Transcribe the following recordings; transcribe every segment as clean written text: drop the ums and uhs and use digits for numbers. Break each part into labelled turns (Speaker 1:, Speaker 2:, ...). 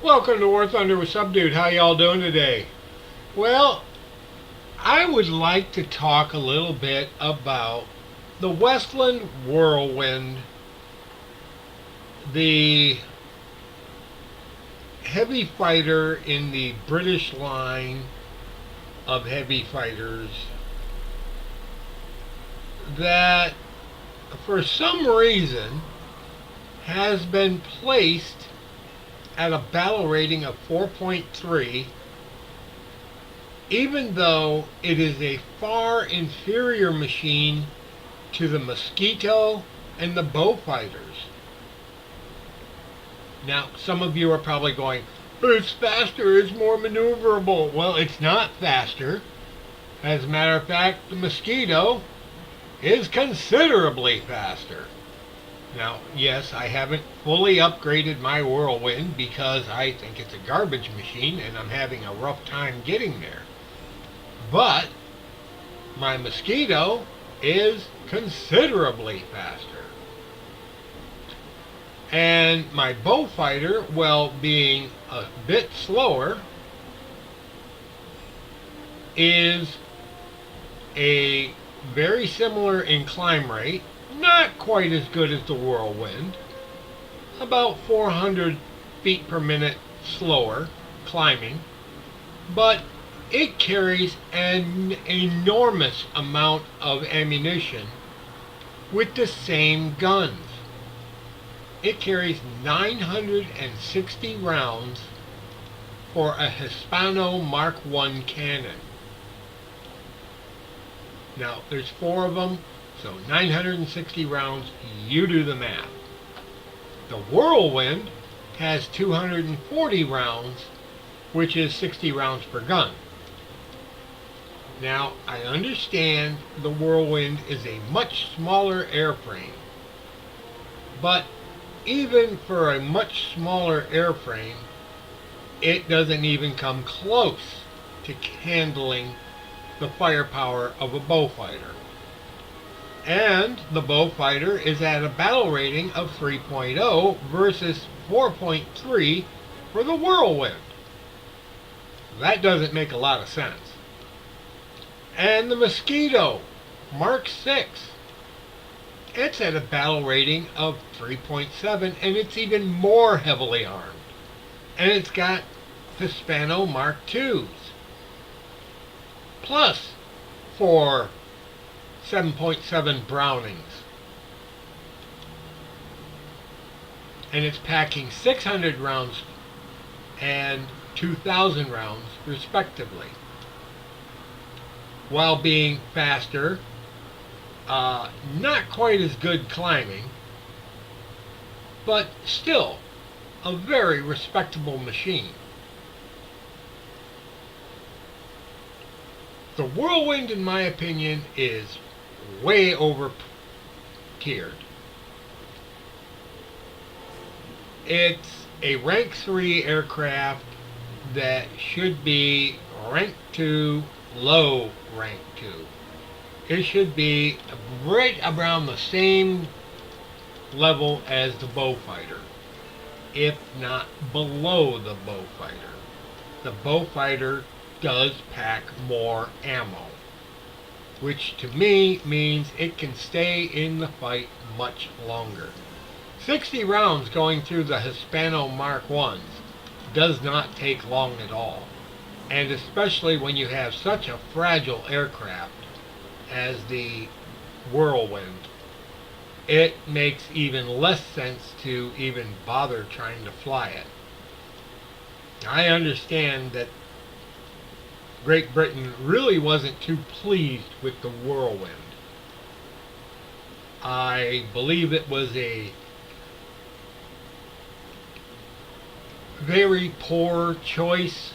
Speaker 1: Welcome to War Thunder with Subdude. How y'all doing today? Well, I would like to talk a little bit about the Westland Whirlwind, the heavy fighter in the British line of heavy fighters that for some reason has been placed at a battle rating of 4.3, even though it is a far inferior machine to the Mosquito and the Beaufighters. Now, some of you are probably going, it's faster, it's more maneuverable. Well, it's not faster. As a matter of fact, the Mosquito is considerably faster. Now, yes, I haven't fully upgraded my Whirlwind because I think it's a garbage machine and I'm having a rough time getting there. But my Mosquito is considerably faster. And my Beaufighter, well, being a bit slower, is a very similar in climb rate. Not quite as good as the Whirlwind. About 400 feet per minute slower climbing. But it carries an enormous amount of ammunition with the same guns. It carries 960 rounds for a Hispano Mark I cannon. Now, there's 4 of them. So 960 rounds, you do the math. The Whirlwind has 240 rounds, which is 60 rounds per gun. Now, I understand the Whirlwind is a much smaller airframe, but even for a much smaller airframe, it doesn't even come close to handling the firepower of a Beaufighter. And the Beaufighter is at a battle rating of 3.0 versus 4.3 for the Whirlwind. That doesn't make a lot of sense. And the Mosquito Mark VI, it's at a battle rating of 3.7, and it's even more heavily armed. And it's got Hispano Mark IIs. Plus 4 7.7 Brownings. And it's packing 600 rounds and 2,000 rounds respectively, while being faster, not quite as good climbing, but still a very respectable machine. The Whirlwind, in my opinion, is way over tiered. It's a rank 3 aircraft that should be rank 2, low rank 2. It should be right around the same level as the Beaufighter, if not below the Beaufighter. The Beaufighter does pack more ammo, which to me means it can stay in the fight much longer. 60 rounds going through the Hispano Mark I's does not take long at all, and especially when you have such a fragile aircraft as the Whirlwind, it makes even less sense to even bother trying to fly it. I understand that Great Britain really wasn't too pleased with the Whirlwind. I believe it was a very poor choice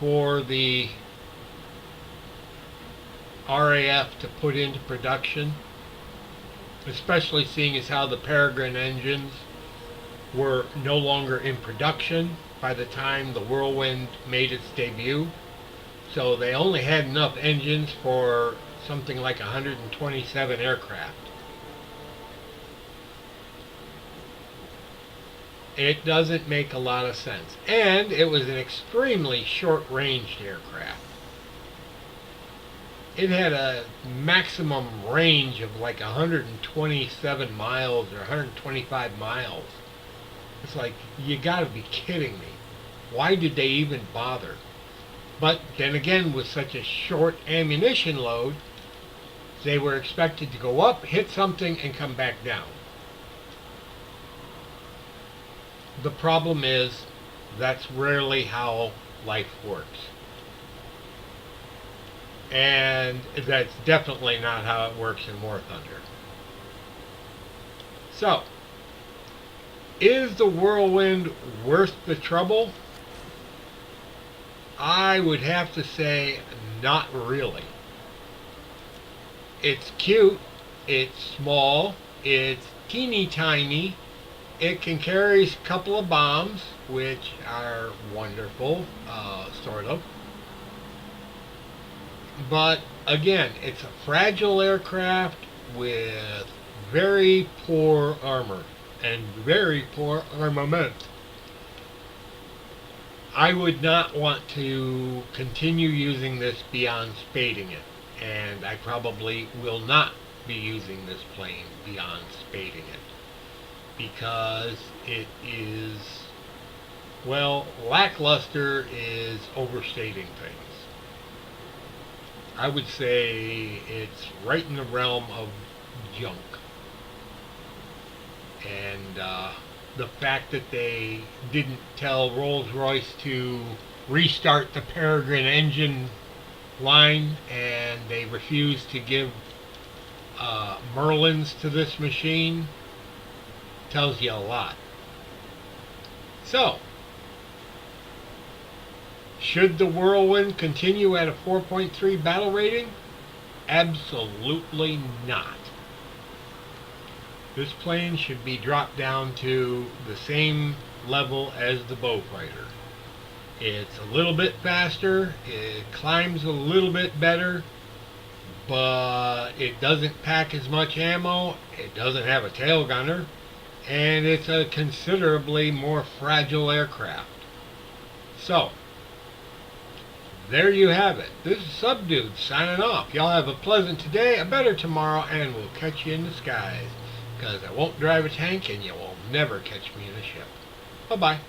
Speaker 1: for the RAF to put into production, especially seeing as how the Peregrine engines were no longer in production by the time the Whirlwind made its debut. So they only had enough engines for something like 127 aircraft. It doesn't make a lot of sense. And it was an extremely short-ranged aircraft. It had a maximum range of like 127 miles or 125 miles. It's like, you gotta be kidding me. Why did they even bother? But then again, with such a short ammunition load, they were expected to go up, hit something, and come back down. The problem is, that's rarely how life works. And that's definitely not how it works in War Thunder. So, is the Whirlwind worth the trouble? I would have to say not really. It's cute, it's small, it's teeny tiny, it can carry a couple of bombs, which are wonderful, sort of. But again, it's a fragile aircraft with very poor armor and very poor armament. I would not want to continue using this beyond spading it, and I probably will not be using this plane beyond spading it because it is, well, lackluster is overstating things. I would say it's right in the realm of junk. And the fact that they didn't tell Rolls-Royce to restart the Peregrine engine line, and they refused to give Merlins to this machine tells you a lot. So, should the Whirlwind continue at a 4.3 battle rating? Absolutely not. This plane should be dropped down to the same level as the Beaufighter. It's a little bit faster, it climbs a little bit better, but it doesn't pack as much ammo, it doesn't have a tail gunner, and it's a considerably more fragile aircraft. So, there you have it. This is Subdude signing off. Y'all have a pleasant today, a better tomorrow, and we'll catch you in the skies. Because I won't drive a tank and you will never catch me in a ship. Bye-bye.